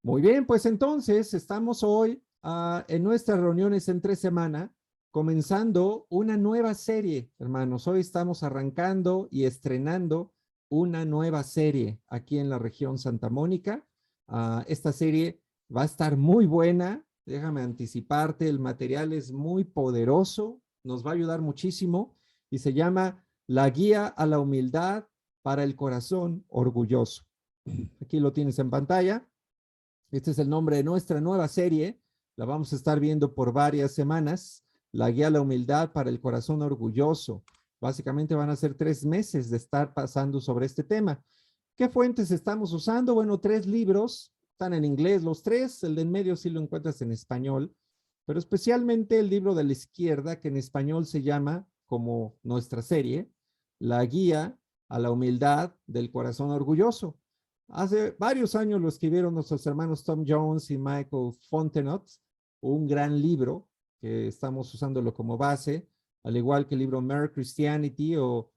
Muy bien, pues entonces estamos hoy en nuestras reuniones entre semana, comenzando una nueva serie, hermanos. Hoy estamos arrancando y estrenando una nueva serie aquí en la región Santa Mónica. Esta serie va a estar muy buena. Déjame anticiparte, el material es muy poderoso, nos va a ayudar muchísimo y se llama La Guía a la Humildad para el Corazón Orgulloso. Aquí lo tienes en pantalla. Este es el nombre de nuestra nueva serie. La vamos a estar viendo por varias semanas. La guía a la humildad para el corazón orgulloso. Básicamente van a ser 3 meses de estar pasando sobre este tema. ¿Qué fuentes estamos usando? Bueno, 3 libros. Están en inglés los tres. El de en medio sí lo encuentras en español. Pero especialmente el libro de la izquierda, que en español se llama, como nuestra serie, La guía a la humildad del corazón orgulloso. Hace varios años lo escribieron nuestros hermanos Tom Jones y Michael Fontenot, un gran libro que estamos usándolo como base, al igual que el libro Mere Christianity o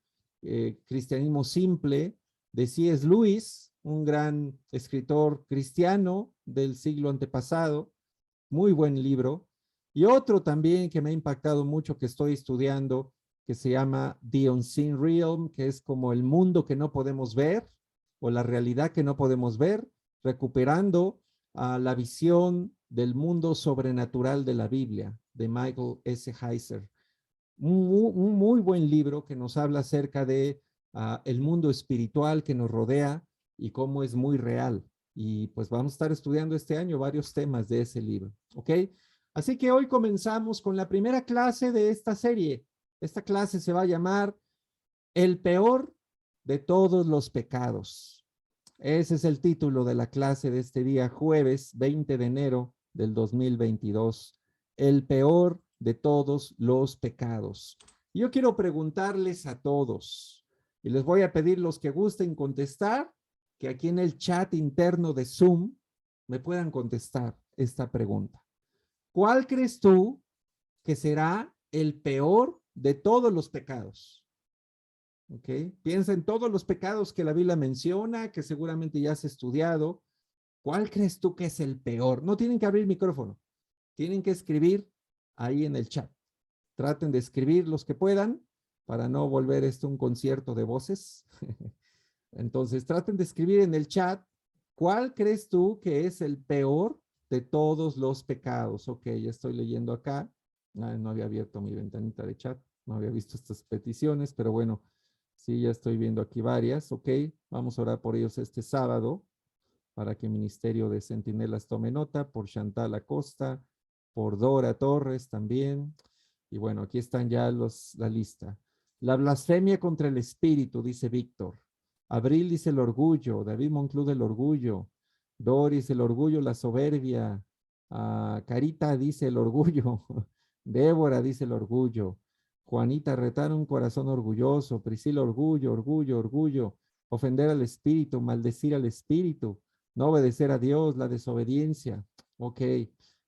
Cristianismo Simple de C.S. Lewis, un gran escritor cristiano del siglo antepasado, muy buen libro. Y otro también que me ha impactado mucho que estoy estudiando, que se llama The Unseen Realm, que es como el mundo que no podemos ver, o la realidad que no podemos ver, recuperando la visión del mundo sobrenatural de la Biblia, de Michael S. Heiser. Un muy buen libro que nos habla acerca de el mundo espiritual que nos rodea y cómo es muy real. Y pues vamos a estar estudiando este año varios temas de ese libro, ¿ok? Así que hoy comenzamos con la primera clase de esta serie. Esta clase se va a llamar El peor de todos los pecados. Ese es el título de la clase de este día, jueves 20 de enero del 2022. El peor de todos los pecados. Yo quiero preguntarles a todos, y les voy a pedir los que gusten contestar, que aquí en el chat interno de Zoom me puedan contestar esta pregunta. ¿Cuál crees tú que será el peor de todos los pecados? ¿Ok? Piensa en todos los pecados que la Biblia menciona, que seguramente ya has estudiado. ¿Cuál crees tú que es el peor? No tienen que abrir micrófono, tienen que escribir ahí en el chat. Traten de escribir los que puedan para no volver esto un concierto de voces. Entonces, traten de escribir en el chat cuál crees tú que es el peor de todos los pecados. Ok, ya estoy leyendo acá. No había abierto mi ventanita de chat, no había visto estas peticiones, pero bueno, sí, ya estoy viendo aquí varias. Ok, vamos a orar por ellos este sábado para que el Ministerio de Centinelas tome nota, por Chantal Acosta, por Dora Torres también. Y bueno, aquí están ya la lista. La blasfemia contra el Espíritu, dice Víctor. Abril dice el orgullo. David Monclús el orgullo. Doris el orgullo, la soberbia. Carita dice el orgullo. Débora dice el orgullo. Juanita retar un corazón orgulloso. Priscila orgullo, orgullo, orgullo. Ofender al Espíritu, maldecir al Espíritu. No obedecer a Dios, la desobediencia. Ok,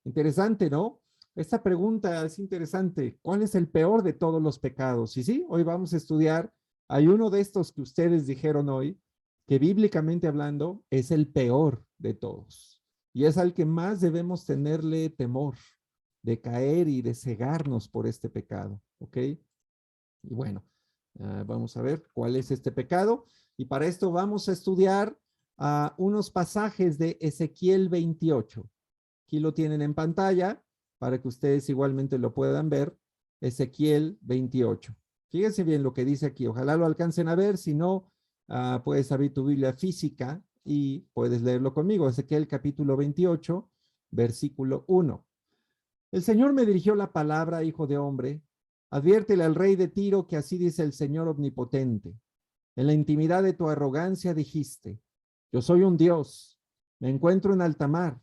interesante, ¿no? Esta pregunta es interesante. ¿Cuál es el peor de todos los pecados? Y sí, hoy vamos a estudiar. Hay uno de estos que ustedes dijeron hoy, que bíblicamente hablando es el peor de todos. Y es al que más debemos tenerle temor de caer y de cegarnos por este pecado. ¿Ok? Y bueno, vamos a ver cuál es este pecado. Y para esto vamos a estudiar unos pasajes de Ezequiel 28. Aquí lo tienen en pantalla para que ustedes igualmente lo puedan ver. Ezequiel 28. Fíjense bien lo que dice aquí. Ojalá lo alcancen a ver. Si no, puedes abrir tu Biblia física y puedes leerlo conmigo. Ezequiel capítulo 28, versículo 1. El Señor me dirigió la palabra, hijo de hombre. Adviértele al rey de Tiro que así dice el Señor omnipotente. En la intimidad de tu arrogancia dijiste, yo soy un Dios, me encuentro en alta mar,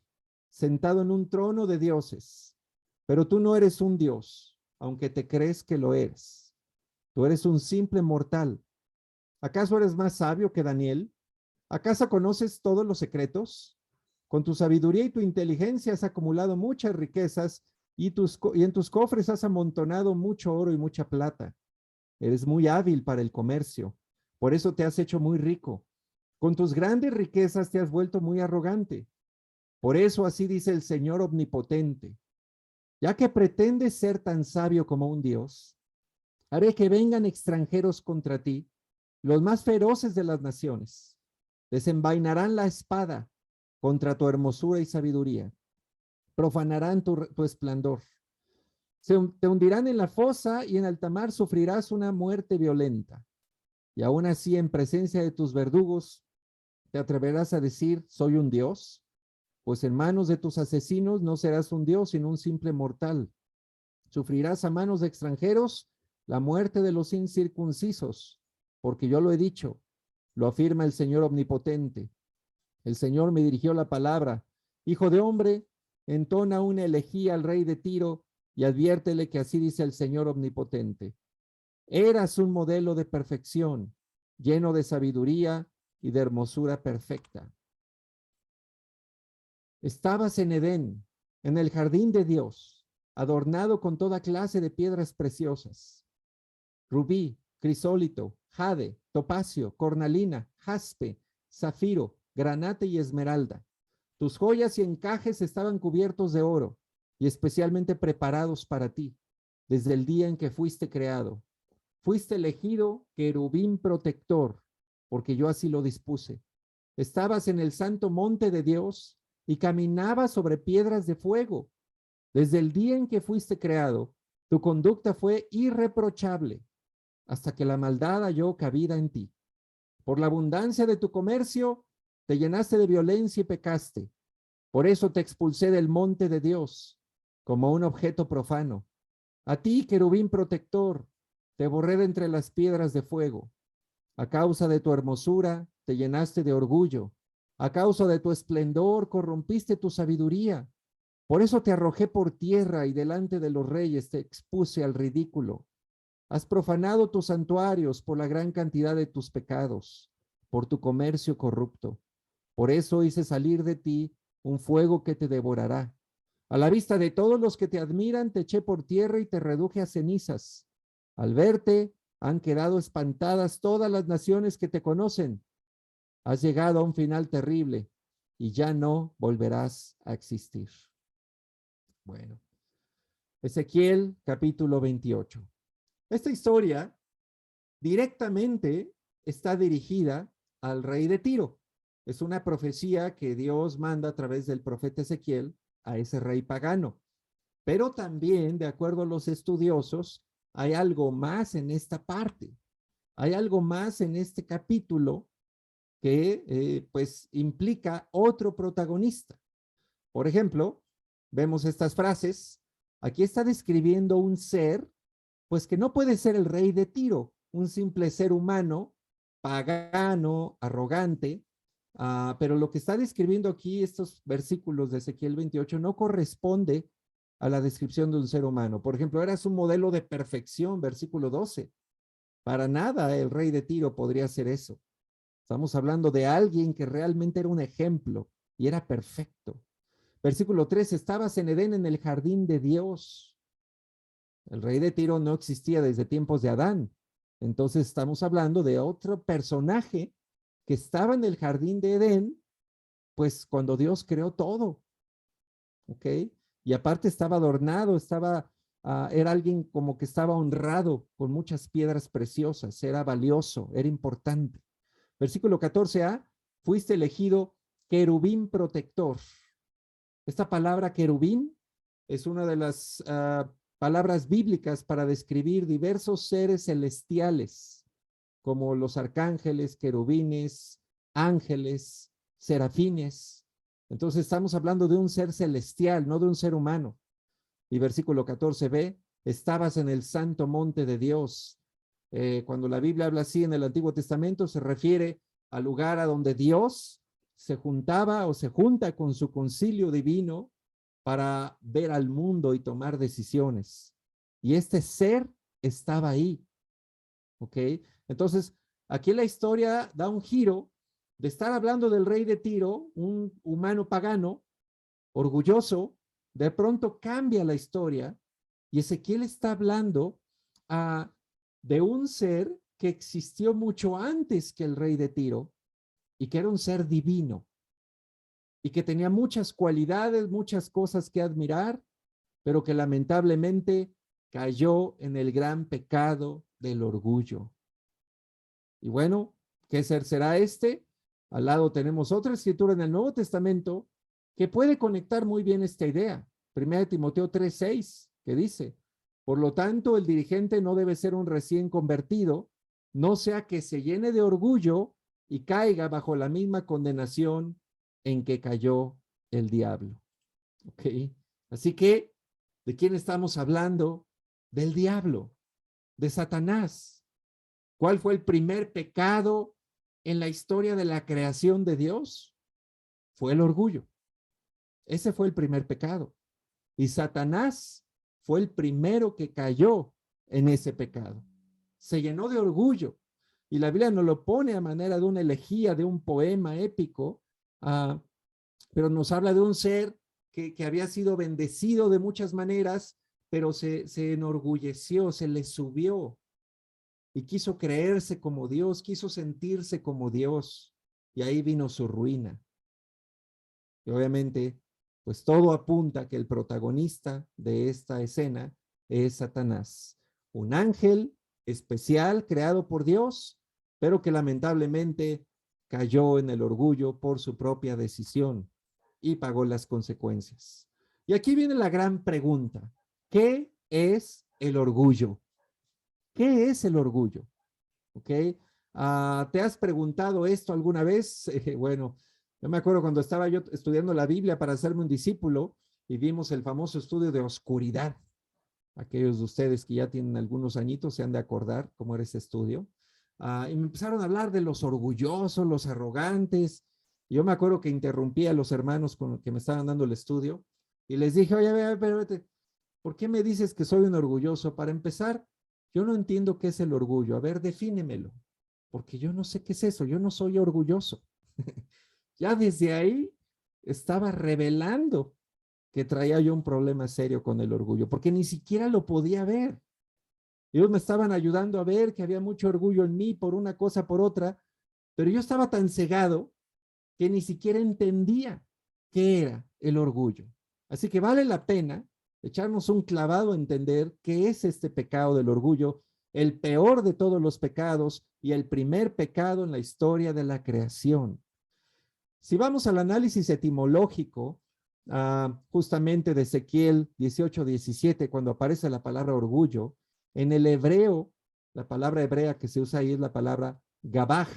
sentado en un trono de dioses, pero tú no eres un Dios, aunque te crees que lo eres. Tú eres un simple mortal. ¿Acaso eres más sabio que Daniel? ¿Acaso conoces todos los secretos? Con tu sabiduría y tu inteligencia has acumulado muchas riquezas y en tus cofres has amontonado mucho oro y mucha plata. Eres muy hábil para el comercio, por eso te has hecho muy rico. Con tus grandes riquezas te has vuelto muy arrogante. Por eso así dice el Señor omnipotente, ya que pretendes ser tan sabio como un Dios, haré que vengan extranjeros contra ti, los más feroces de las naciones. Desenvainarán la espada contra tu hermosura y sabiduría. Profanarán tu esplendor. Te hundirán en la fosa y en alta mar sufrirás una muerte violenta. Y aún así, en presencia de tus verdugos, ¿te atreverás a decir, soy un Dios? Pues en manos de tus asesinos no serás un Dios, sino un simple mortal. Sufrirás a manos de extranjeros la muerte de los incircuncisos, porque yo lo he dicho, lo afirma el Señor omnipotente. El Señor me dirigió la palabra. Hijo de hombre, entona una elegía al rey de Tiro y adviértele que así dice el Señor omnipotente. Eras un modelo de perfección, lleno de sabiduría y de hermosura perfecta. Estabas en Edén, en el jardín de Dios, adornado con toda clase de piedras preciosas. Rubí, crisólito, jade, topacio, cornalina, jaspe, zafiro, granate y esmeralda. Tus joyas y encajes estaban cubiertos de oro y especialmente preparados para ti, desde el día en que fuiste creado. Fuiste elegido querubín protector, porque yo así lo dispuse. Estabas en el santo monte de Dios y caminabas sobre piedras de fuego. Desde el día en que fuiste creado, tu conducta fue irreprochable, hasta que la maldad halló cabida en ti. Por la abundancia de tu comercio, te llenaste de violencia y pecaste. Por eso te expulsé del monte de Dios, como un objeto profano. A ti, querubín protector, te borré de entre las piedras de fuego. A causa de tu hermosura, te llenaste de orgullo. A causa de tu esplendor, corrompiste tu sabiduría. Por eso te arrojé por tierra y delante de los reyes te expuse al ridículo. Has profanado tus santuarios por la gran cantidad de tus pecados, por tu comercio corrupto. Por eso hice salir de ti un fuego que te devorará. A la vista de todos los que te admiran, te eché por tierra y te reduje a cenizas. Al verte, han quedado espantadas todas las naciones que te conocen. Has llegado a un final terrible y ya no volverás a existir. Bueno, Ezequiel capítulo 28. Esta historia directamente está dirigida al rey de Tiro. Es una profecía que Dios manda a través del profeta Ezequiel a ese rey pagano. Pero también, de acuerdo a los estudiosos, hay algo más en esta parte. Hay algo más en este capítulo que pues implica otro protagonista. Por ejemplo, vemos estas frases. Aquí está describiendo un ser, pues que no puede ser el rey de Tiro, un simple ser humano, pagano, arrogante, pero lo que está describiendo aquí estos versículos de Ezequiel 28 no corresponde a la descripción de un ser humano. Por ejemplo, eras un modelo de perfección, versículo 12. Para nada el rey de Tiro podría hacer eso. Estamos hablando de alguien que realmente era un ejemplo y era perfecto. Versículo 3, estabas en Edén en el jardín de Dios. El rey de Tiro no existía desde tiempos de Adán. Entonces estamos hablando de otro personaje que estaba en el jardín de Edén, pues cuando Dios creó todo. ¿Ok? Y aparte estaba adornado, era alguien como que estaba honrado con muchas piedras preciosas, era valioso, era importante. Versículo 14a, fuiste elegido querubín protector. Esta palabra querubín es una de las palabras bíblicas para describir diversos seres celestiales, como los arcángeles, querubines, ángeles, serafines. Entonces estamos hablando de un ser celestial, no de un ser humano. Y versículo 14b, estabas en el santo monte de Dios. Cuando la Biblia habla así en el Antiguo Testamento, se refiere al lugar a donde Dios se juntaba o se junta con su concilio divino para ver al mundo y tomar decisiones. Y este ser estaba ahí. ¿Ok? Entonces, aquí la historia da un giro de estar hablando del rey de Tiro, un humano pagano, orgulloso, de pronto cambia la historia y Ezequiel está hablando de un ser que existió mucho antes que el rey de Tiro y que era un ser divino. y que tenía muchas cualidades, muchas cosas que admirar, pero que lamentablemente cayó en el gran pecado del orgullo. Y bueno, ¿qué ser será este? Al lado tenemos otra escritura en el Nuevo Testamento que puede conectar muy bien esta idea. 1 Timoteo 3:6, que dice, por lo tanto, el dirigente no debe ser un recién convertido, no sea que se llene de orgullo y caiga bajo la misma condenación en que cayó el diablo. ¿Ok? Así que, ¿de quién estamos hablando? Del diablo, de Satanás. ¿Cuál fue el primer pecado en la historia de la creación de Dios? Fue el orgullo. Ese fue el primer pecado. Y Satanás fue el primero que cayó en ese pecado. Se llenó de orgullo. Y la Biblia nos lo pone a manera de una elegía, de un poema épico, pero nos habla de un ser que había sido bendecido de muchas maneras, pero se enorgulleció, se le subió y quiso creerse como Dios, quiso sentirse como Dios. Y ahí vino su ruina. Y obviamente, pues todo apunta a que el protagonista de esta escena es Satanás, un ángel especial creado por Dios, pero que lamentablemente cayó en el orgullo por su propia decisión y pagó las consecuencias. Y aquí viene la gran pregunta: ¿qué es el orgullo? ¿Qué es el orgullo? ¿Ok? ¿Te has preguntado esto alguna vez? Bueno, yo me acuerdo cuando estaba yo estudiando la Biblia para hacerme un discípulo y vimos el famoso estudio de oscuridad. Aquellos de ustedes que ya tienen algunos añitos se han de acordar cómo era ese estudio. Y me empezaron a hablar de los orgullosos, los arrogantes. Y yo me acuerdo que interrumpí a los hermanos con los que me estaban dando el estudio y les dije, oye, pero ¿por qué me dices que soy un orgulloso? Para empezar, yo no entiendo qué es el orgullo. A ver, defínemelo, porque yo no sé qué es eso. Yo no soy orgulloso. Ya desde ahí estaba revelando que traía yo un problema serio con el orgullo, porque ni siquiera lo podía ver. Ellos me estaban ayudando a ver que había mucho orgullo en mí por una cosa, por otra, pero yo estaba tan cegado que ni siquiera entendía qué era el orgullo. Así que vale la pena echarnos un clavado a entender qué es este pecado del orgullo, el peor de todos los pecados y el primer pecado en la historia de la creación. Si vamos al análisis etimológico, justamente de Ezequiel 18:17, cuando aparece la palabra orgullo, en el hebreo, la palabra hebrea que se usa ahí es la palabra gabaj,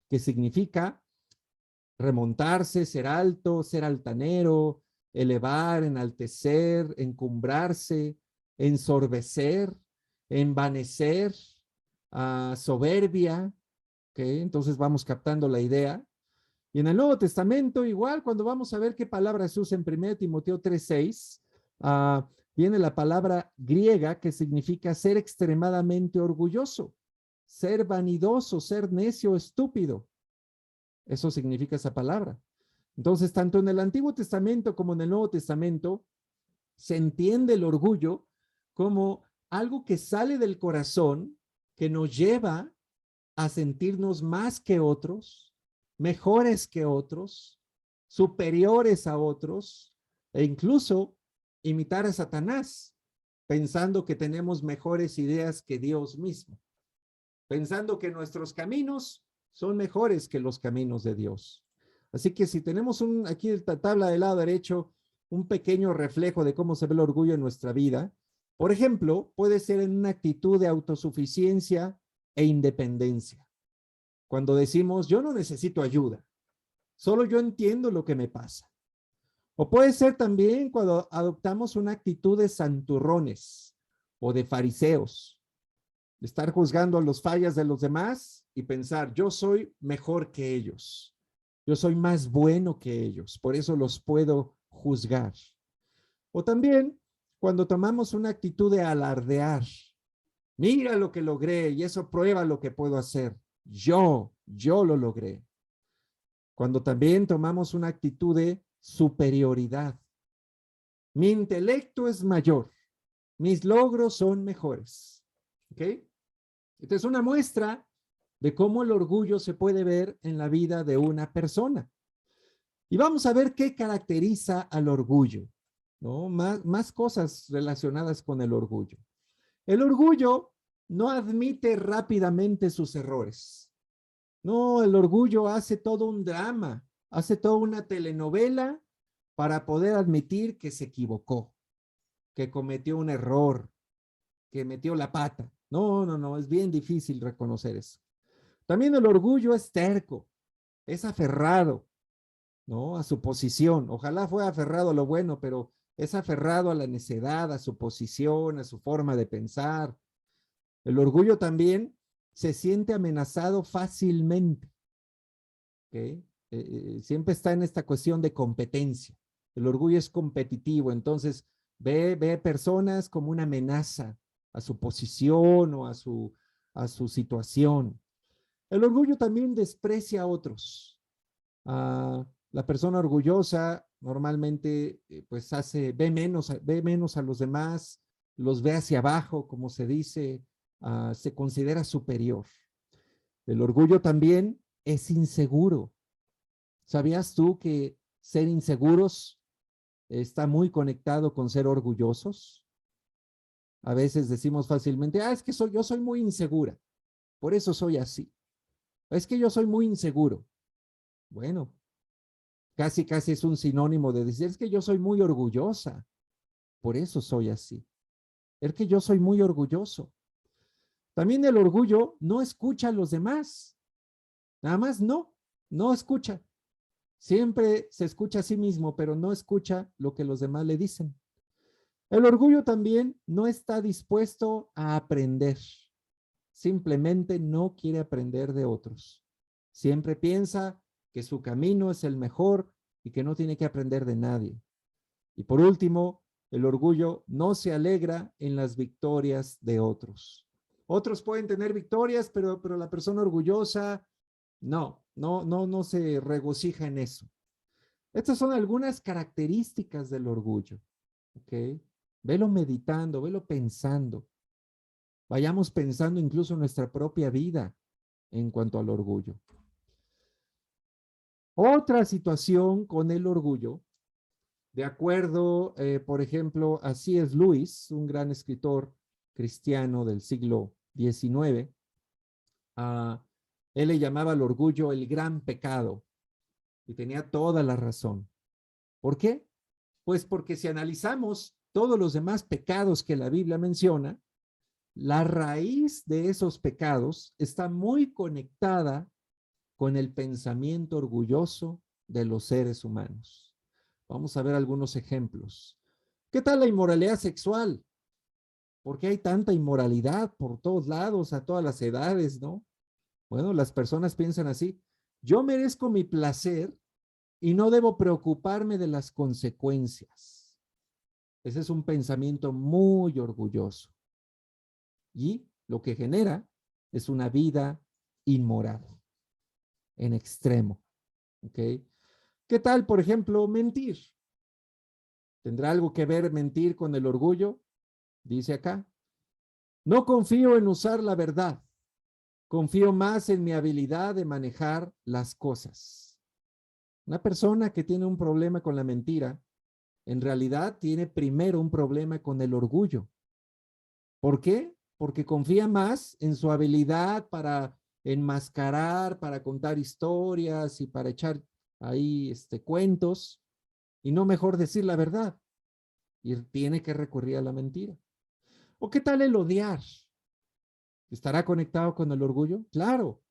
que significa remontarse, ser alto, ser altanero, elevar, enaltecer, encumbrarse, ensorbecer, envanecer, soberbia. ¿Okay? Entonces vamos captando la idea. Y en el Nuevo Testamento, igual, cuando vamos a ver qué palabra se usa en 1 Timoteo 3:6, viene la palabra griega que significa ser extremadamente orgulloso, ser vanidoso, ser necio, estúpido. Eso significa esa palabra. Entonces, tanto en el Antiguo Testamento como en el Nuevo Testamento, se entiende el orgullo como algo que sale del corazón, que nos lleva a sentirnos más que otros, mejores que otros, superiores a otros, e incluso imitar a Satanás, pensando que tenemos mejores ideas que Dios mismo, pensando que nuestros caminos son mejores que los caminos de Dios. Así que si tenemos aquí esta tabla del lado derecho, un pequeño reflejo de cómo se ve el orgullo en nuestra vida, por ejemplo, puede ser en una actitud de autosuficiencia e independencia. Cuando decimos, yo no necesito ayuda, solo yo entiendo lo que me pasa. O puede ser también cuando adoptamos una actitud de santurrones o de fariseos, de estar juzgando a los fallas de los demás y pensar, yo soy mejor que ellos, yo soy más bueno que ellos, por eso los puedo juzgar. O también cuando tomamos una actitud de alardear, mira lo que logré y eso prueba lo que puedo hacer. Yo lo logré. Cuando también tomamos una actitud de superioridad. Mi intelecto es mayor. Mis logros son mejores. ¿Ok? Esta es una muestra de cómo el orgullo se puede ver en la vida de una persona. Y vamos a ver qué caracteriza al orgullo, ¿no? Más cosas relacionadas con el orgullo. El orgullo no admite rápidamente sus errores. No, el orgullo hace todo un drama, hace toda una telenovela para poder admitir que se equivocó, que cometió un error, que metió la pata. No, no, no, es bien difícil reconocer eso. También el orgullo es terco, es aferrado, ¿no? A su posición. Ojalá fuera aferrado a lo bueno, pero es aferrado a la necedad, a su posición, a su forma de pensar. El orgullo también se siente amenazado fácilmente, ¿ok? Siempre está en esta cuestión de competencia. El orgullo es competitivo, entonces ve personas como una amenaza a su posición o a su situación. El orgullo también desprecia a otros. La persona orgullosa normalmente pues ve menos a los demás, los ve hacia abajo, como se dice, se considera superior. El orgullo también es inseguro. ¿Sabías tú que ser inseguros está muy conectado con ser orgullosos? A veces decimos fácilmente, es que yo soy muy insegura, por eso soy así. Es que yo soy muy inseguro. Bueno, casi es un sinónimo de decir, es que yo soy muy orgullosa, por eso soy así. Es que yo soy muy orgulloso. También el orgullo no escucha a los demás. Nada más no escucha. Siempre se escucha a sí mismo, pero no escucha lo que los demás le dicen. El orgullo también no está dispuesto a aprender. Simplemente no quiere aprender de otros. Siempre piensa que su camino es el mejor y que no tiene que aprender de nadie. Y por último, el orgullo no se alegra en las victorias de otros. Otros pueden tener victorias, pero la persona orgullosa no se regocija en eso. Estas son algunas características del orgullo, ¿ok? Velo meditando, velo pensando. Vayamos pensando incluso en nuestra propia vida en cuanto al orgullo. Otra situación con el orgullo, de acuerdo, por ejemplo, a C.S. Lewis, un gran escritor cristiano del siglo XIX, él le llamaba al orgullo el gran pecado y tenía toda la razón. ¿Por qué? Pues porque si analizamos todos los demás pecados que la Biblia menciona, la raíz de esos pecados está muy conectada con el pensamiento orgulloso de los seres humanos. Vamos a ver algunos ejemplos. ¿Qué tal la inmoralidad sexual? ¿Por qué hay tanta inmoralidad por todos lados, a todas las edades, no? Bueno, las personas piensan así, yo merezco mi placer y no debo preocuparme de las consecuencias. Ese es un pensamiento muy orgulloso. Y lo que genera es una vida inmoral, en extremo. ¿Ok? ¿Qué tal, por ejemplo, mentir? ¿Tendrá algo que ver mentir con el orgullo? Dice acá. No confío en usar la verdad. Confío más en mi habilidad de manejar las cosas. Una persona que tiene un problema con la mentira, en realidad tiene primero un problema con el orgullo. ¿Por qué? Porque confía más en su habilidad para enmascarar, para contar historias y para echar ahí cuentos y no mejor decir la verdad. Y tiene que recurrir a la mentira. ¿O qué tal el odiar? ¿Estará conectado con el orgullo? Claro.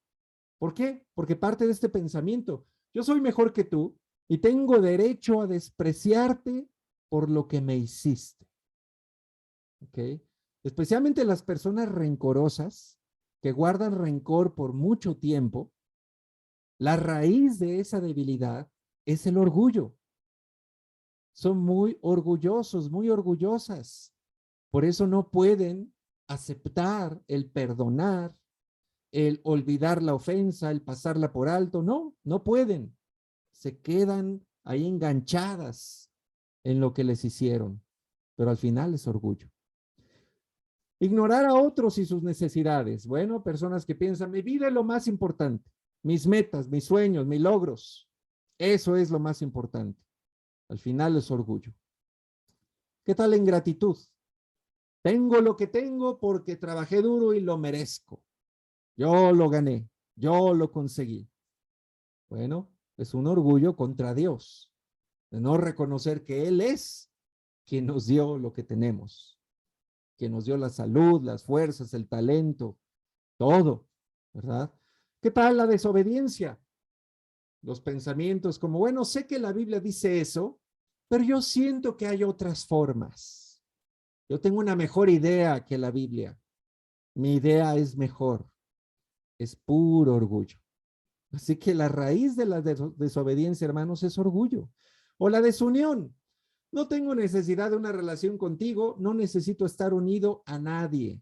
¿Por qué? Porque parte de este pensamiento. Yo soy mejor que tú y tengo derecho a despreciarte por lo que me hiciste. ¿Ok? Especialmente las personas rencorosas que guardan rencor por mucho tiempo, la raíz de esa debilidad es el orgullo. Son muy orgullosos, muy orgullosas. Por eso no pueden aceptar el perdonar, el olvidar la ofensa, el pasarla por alto. No pueden. Se quedan ahí enganchadas en lo que les hicieron. Pero al final es orgullo. Ignorar a otros y sus necesidades. Bueno, personas que piensan, mi vida es lo más importante, mis metas, mis sueños, mis logros. Eso es lo más importante. Al final es orgullo. ¿Qué tal la ingratitud? Tengo lo que tengo porque trabajé duro y lo merezco. Yo lo gané, yo lo conseguí. Bueno, es un orgullo contra Dios, de no reconocer que Él es quien nos dio lo que tenemos, quien nos dio la salud, las fuerzas, el talento, todo, ¿verdad? ¿Qué tal la desobediencia? Los pensamientos como, bueno, sé que la Biblia dice eso, pero yo siento que hay otras formas. Yo tengo una mejor idea que la Biblia. Mi idea es mejor. Es puro orgullo. Así que la raíz de la desobediencia, hermanos, es orgullo. O la desunión. No tengo necesidad de una relación contigo, no necesito estar unido a nadie.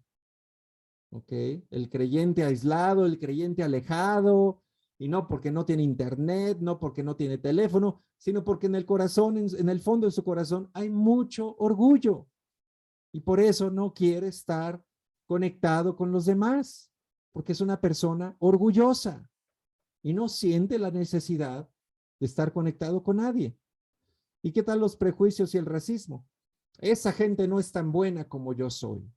¿Ok? El creyente aislado, el creyente alejado, y no porque no tiene internet, no porque no tiene teléfono, sino porque en el corazón, en el fondo de su corazón, hay mucho orgullo. Y por eso no quiere estar conectado con los demás, porque es una persona orgullosa y no siente la necesidad de estar conectado con nadie. ¿Y qué tal los prejuicios y el racismo? Esa gente no es tan buena como yo soy.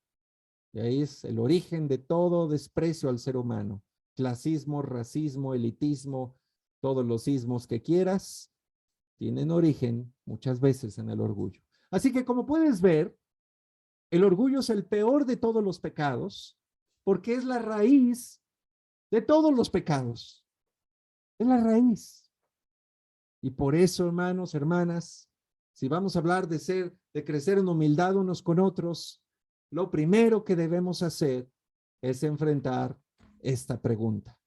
Y ahí es el origen de todo desprecio al ser humano. Clasismo, racismo, elitismo, todos los ismos que quieras, tienen origen muchas veces en el orgullo. Así que como puedes ver, el orgullo es el peor de todos los pecados, porque es la raíz de todos los pecados. Es la raíz. Y por eso, hermanos, hermanas, si vamos a hablar de crecer en humildad unos con otros, lo primero que debemos hacer es enfrentar esta pregunta.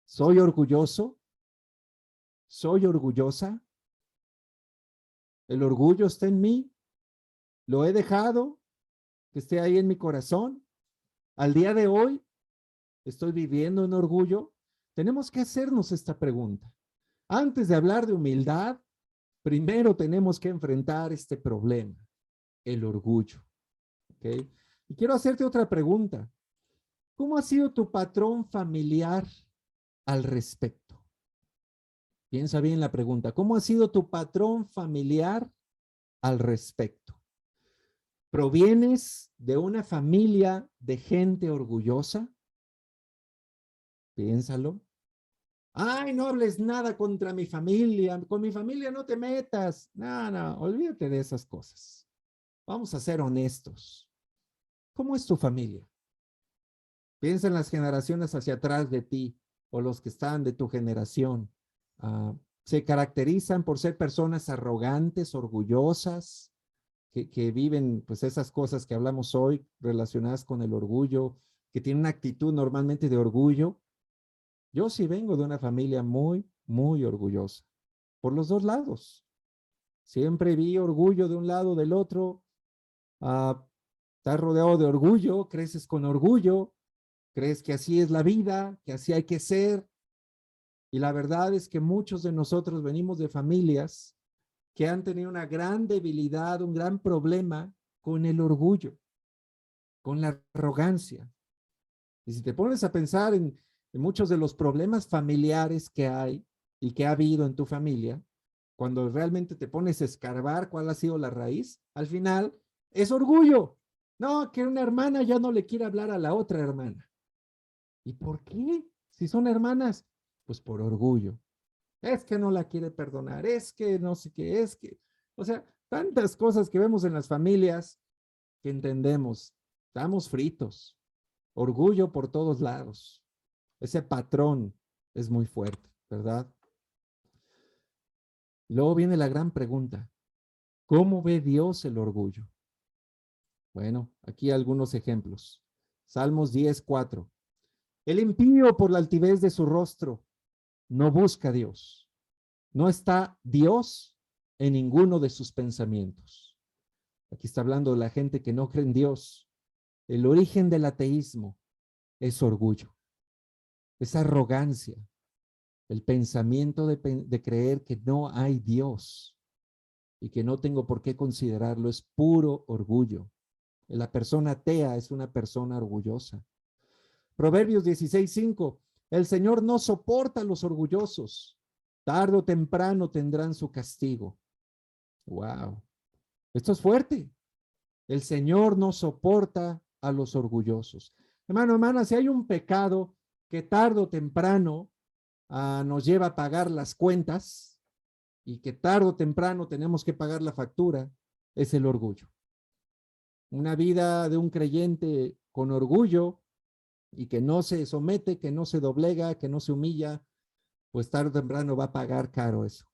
¿Soy orgulloso? ¿Soy orgullosa? ¿El orgullo está en mí? ¿Lo he dejado que esté ahí en mi corazón? Al día de hoy, ¿estoy viviendo en orgullo? Tenemos que hacernos esta pregunta. Antes de hablar de humildad, primero tenemos que enfrentar este problema, el orgullo. ¿Ok? Y quiero hacerte otra pregunta. ¿Cómo ha sido tu patrón familiar al respecto? Piensa bien la pregunta. ¿Cómo ha sido tu patrón familiar al respecto? ¿Provienes de una familia de gente orgullosa? Piénsalo. Ay, no hables nada contra mi familia. Con mi familia no te metas. No, no, olvídate de esas cosas. Vamos a ser honestos. ¿Cómo es tu familia? Piensa en las generaciones hacia atrás de ti o los que están de tu generación. Se caracterizan por ser personas arrogantes, orgullosas, que viven pues esas cosas que hablamos hoy relacionadas con el orgullo, que tienen una actitud normalmente de orgullo. Yo sí vengo de una familia muy, muy orgullosa, por los dos lados. Siempre vi orgullo de un lado, del otro. Estás rodeado de orgullo, creces con orgullo, crees que así es la vida, que así hay que ser. Y la verdad es que muchos de nosotros venimos de familias que han tenido una gran debilidad, un gran problema con el orgullo, con la arrogancia. Y si te pones a pensar en muchos de los problemas familiares que hay y que ha habido en tu familia, cuando realmente te pones a escarbar cuál ha sido la raíz, al final es orgullo. No, que una hermana ya no le quiere hablar a la otra hermana. ¿Y por qué? Si son hermanas, pues por orgullo. Es que no la quiere perdonar, es que no sé qué, es que, o sea, tantas cosas que vemos en las familias que entendemos, estamos fritos, orgullo por todos lados. Ese patrón es muy fuerte, ¿verdad? Luego viene la gran pregunta, ¿cómo ve Dios el orgullo? Bueno, aquí algunos ejemplos. Salmos 10:4. El impío por la altivez de su rostro no busca a Dios. No está Dios en ninguno de sus pensamientos. Aquí está hablando de la gente que no cree en Dios. El origen del ateísmo es orgullo, es arrogancia, el pensamiento de creer que no hay Dios y que no tengo por qué considerarlo, es puro orgullo. La persona atea es una persona orgullosa. Proverbios 16:5. El Señor no soporta a los orgullosos, Tarde o temprano tendrán su castigo. Wow. Esto es fuerte. El Señor no soporta a los orgullosos. Hermano, hermana, si hay un pecado que tarde o temprano nos lleva a pagar las cuentas y que tarde o temprano tenemos que pagar la factura, es el orgullo. Una vida de un creyente con orgullo y que no se somete, que no se doblega, que no se humilla, pues tarde o temprano va a pagar caro eso,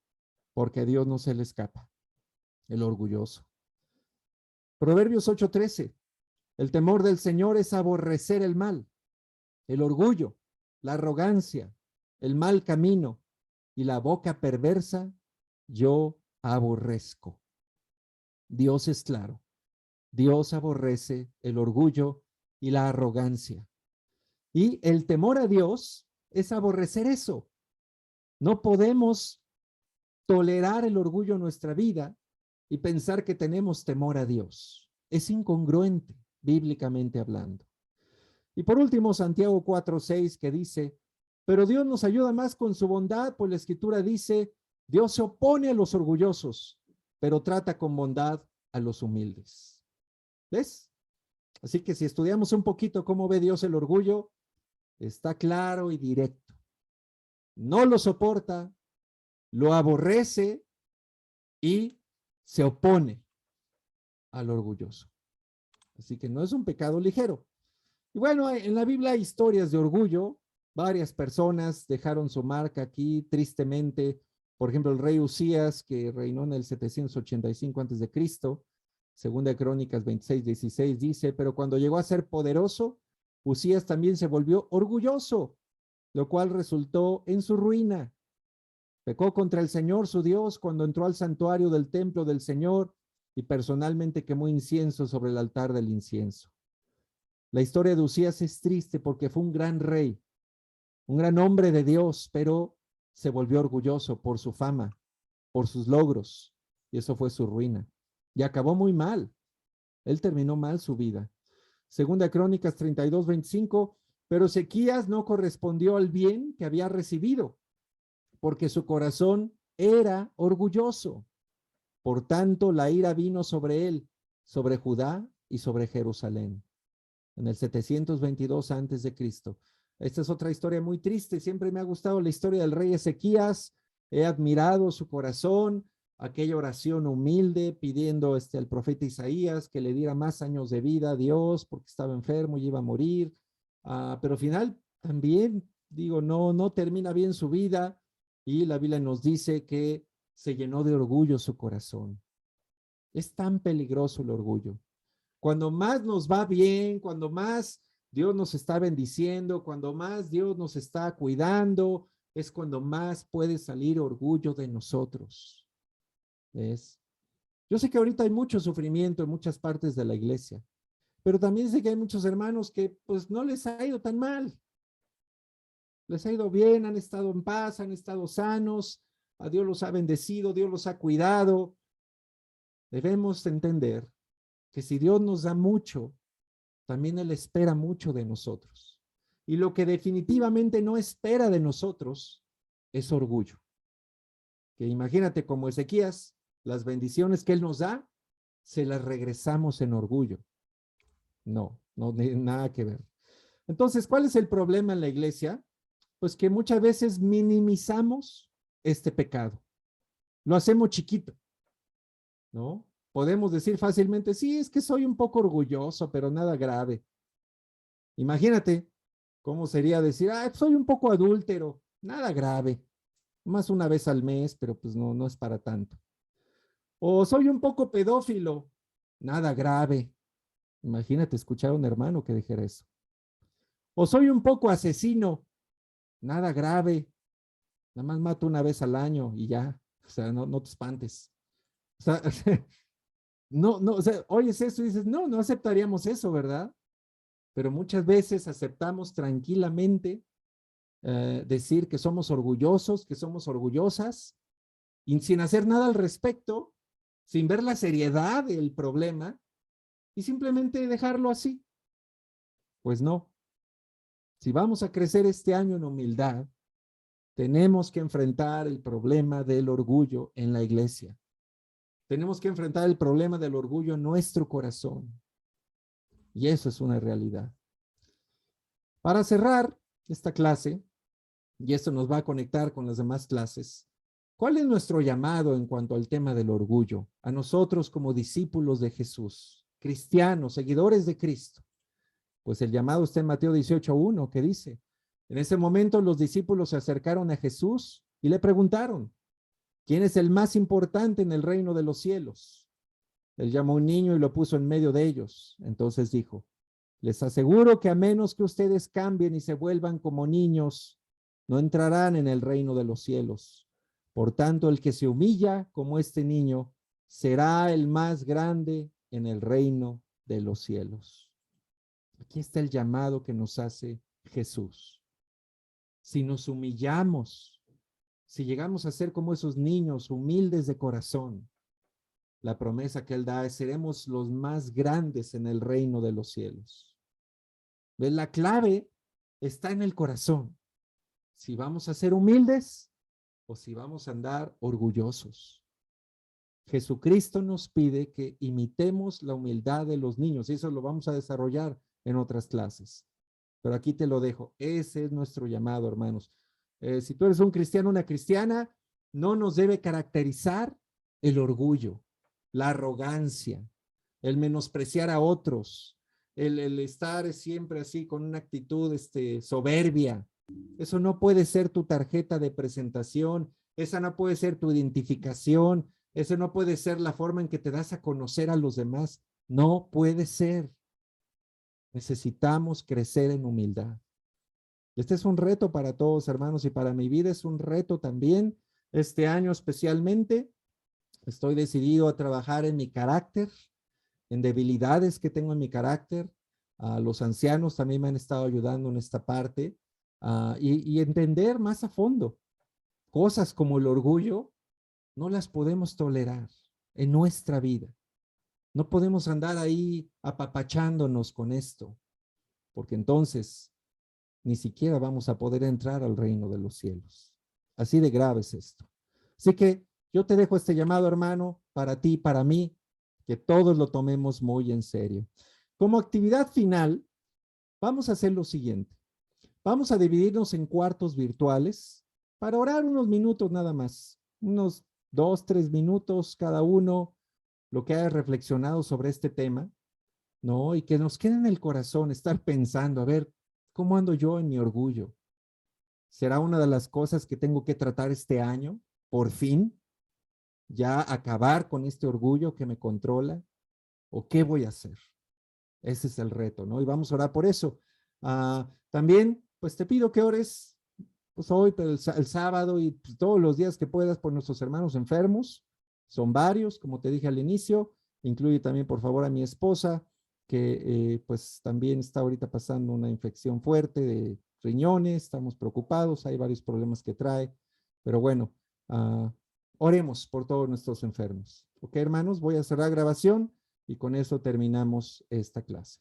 porque a Dios no se le escapa, el orgulloso. Proverbios 8:13, el temor del Señor es aborrecer el mal, el orgullo, la arrogancia, el mal camino y la boca perversa, yo aborrezco. Dios es claro, Dios aborrece el orgullo y la arrogancia. Y el temor a Dios es aborrecer eso. No podemos tolerar el orgullo en nuestra vida y pensar que tenemos temor a Dios. Es incongruente, bíblicamente hablando. Y por último, Santiago 4:6, que dice, pero Dios nos ayuda más con su bondad, pues la Escritura dice, Dios se opone a los orgullosos, pero trata con bondad a los humildes. ¿Ves? Así que si estudiamos un poquito cómo ve Dios el orgullo, está claro y directo. No lo soporta, lo aborrece y se opone al orgulloso. Así que no es un pecado ligero. Y bueno, en la Biblia hay historias de orgullo. Varias personas dejaron su marca aquí, tristemente. Por ejemplo, el rey Usías, que reinó en el 785 a.C., Segunda de Crónicas 26:16 dice, pero cuando llegó a ser poderoso, Usías también se volvió orgulloso, lo cual resultó en su ruina. Pecó contra el Señor su Dios cuando entró al santuario del templo del Señor y personalmente quemó incienso sobre el altar del incienso. La historia de Usías es triste porque fue un gran rey, un gran hombre de Dios, pero se volvió orgulloso por su fama, por sus logros, y eso fue su ruina. Y acabó muy mal. Él terminó mal su vida. Segunda Crónicas 32:25, pero Ezequías no correspondió al bien que había recibido, porque su corazón era orgulloso. Por tanto, la ira vino sobre él, sobre Judá y sobre Jerusalén. En el 722 antes de Cristo. Esta es otra historia muy triste. Siempre me ha gustado la historia del rey Ezequías. He admirado su corazón, aquella oración humilde pidiendo al profeta Isaías que le diera más años de vida a Dios porque estaba enfermo y iba a morir. Pero al final también, digo, no termina bien su vida y la Biblia nos dice que se llenó de orgullo su corazón. Es tan peligroso el orgullo. Cuando más nos va bien, cuando más Dios nos está bendiciendo, cuando más Dios nos está cuidando, es cuando más puede salir orgullo de nosotros. ¿Ves? Yo sé que ahorita hay mucho sufrimiento en muchas partes de la iglesia, pero también sé que hay muchos hermanos que pues no les ha ido tan mal. Les ha ido bien, han estado en paz, han estado sanos, a Dios los ha bendecido, Dios los ha cuidado. Debemos entender que si Dios nos da mucho, también Él espera mucho de nosotros. Y lo que definitivamente no espera de nosotros es orgullo. Que imagínate como Ezequías, las bendiciones que Él nos da, se las regresamos en orgullo. No tiene nada que ver. Entonces, ¿cuál es el problema en la iglesia? Pues que muchas veces minimizamos este pecado. Lo hacemos chiquito, ¿no? Podemos decir fácilmente, sí, es que soy un poco orgulloso, pero nada grave. Imagínate cómo sería decir, soy un poco adúltero, nada grave, más una vez al mes, pero pues no es para tanto. O soy un poco pedófilo, nada grave. Imagínate escuchar a un hermano que dijera eso. O soy un poco asesino, nada grave, nada más mato una vez al año y ya, o sea, no te espantes. O sea, o sea, oyes eso y dices, no aceptaríamos eso, ¿verdad? Pero muchas veces aceptamos tranquilamente decir que somos orgullosos, que somos orgullosas, y sin hacer nada al respecto, sin ver la seriedad del problema, y simplemente dejarlo así. Pues no. Si vamos a crecer este año en humildad, Tenemos que enfrentar el problema del orgullo en la iglesia. Tenemos que enfrentar el problema del orgullo en nuestro corazón. Y eso es una realidad. Para cerrar esta clase, y esto nos va a conectar con las demás clases, ¿cuál es nuestro llamado en cuanto al tema del orgullo? A nosotros como discípulos de Jesús, cristianos, seguidores de Cristo. Pues el llamado está en Mateo 18:1, que dice, en ese momento los discípulos se acercaron a Jesús y le preguntaron, ¿quién es el más importante en el reino de los cielos? Él llamó a un niño y lo puso en medio de ellos. Entonces dijo, les aseguro que a menos que ustedes cambien y se vuelvan como niños, no entrarán en el reino de los cielos. Por tanto, el que se humilla como este niño será el más grande en el reino de los cielos. Aquí está el llamado que nos hace Jesús. Si nos humillamos, si llegamos a ser como esos niños humildes de corazón, la promesa que Él da es seremos los más grandes en el reino de los cielos. La clave está en el corazón. Si vamos a ser humildes o si vamos a andar orgullosos. Jesucristo nos pide que imitemos la humildad de los niños y eso lo vamos a desarrollar en otras clases. Pero aquí te lo dejo. Ese es nuestro llamado, hermanos. Si tú eres un cristiano, una cristiana, no nos debe caracterizar el orgullo, la arrogancia, el menospreciar a otros, el estar siempre así con una actitud soberbia. Eso no puede ser tu tarjeta de presentación, esa no puede ser tu identificación, esa no puede ser la forma en que te das a conocer a los demás. No puede ser. Necesitamos crecer en humildad. Este es un reto para todos, hermanos, y para mi vida es un reto también. Este año especialmente, estoy decidido a trabajar en mi carácter, en debilidades que tengo en mi carácter. Los ancianos también me han estado ayudando en esta parte y entender más a fondo. Cosas como el orgullo no las podemos tolerar en nuestra vida. No podemos andar ahí apapachándonos con esto, porque entonces ni siquiera vamos a poder entrar al reino de los cielos. Así de grave es esto. Así que yo te dejo este llamado, hermano, para ti, para mí, que todos lo tomemos muy en serio. Como actividad final, vamos a hacer lo siguiente. Vamos a dividirnos en cuartos virtuales para orar unos minutos nada más, unos 2, 3 minutos cada uno, lo que haya reflexionado sobre este tema, ¿no? Y que nos quede en el corazón estar pensando, a ver, ¿cómo ando yo en mi orgullo? ¿Será una de las cosas que tengo que tratar este año? Por fin, ya acabar con este orgullo que me controla. ¿O qué voy a hacer? Ese es el reto, ¿no? Y vamos a orar por eso. También, pues te pido que ores, pues hoy, pero el sábado y pues, todos los días que puedas por nuestros hermanos enfermos. Son varios, como te dije al inicio. Incluye también, por favor, a mi esposa, que pues también está ahorita pasando una infección fuerte de riñones. Estamos preocupados, hay varios problemas que trae. Pero bueno, oremos por todos nuestros enfermos. Ok, hermanos, voy a cerrar grabación y con eso terminamos esta clase.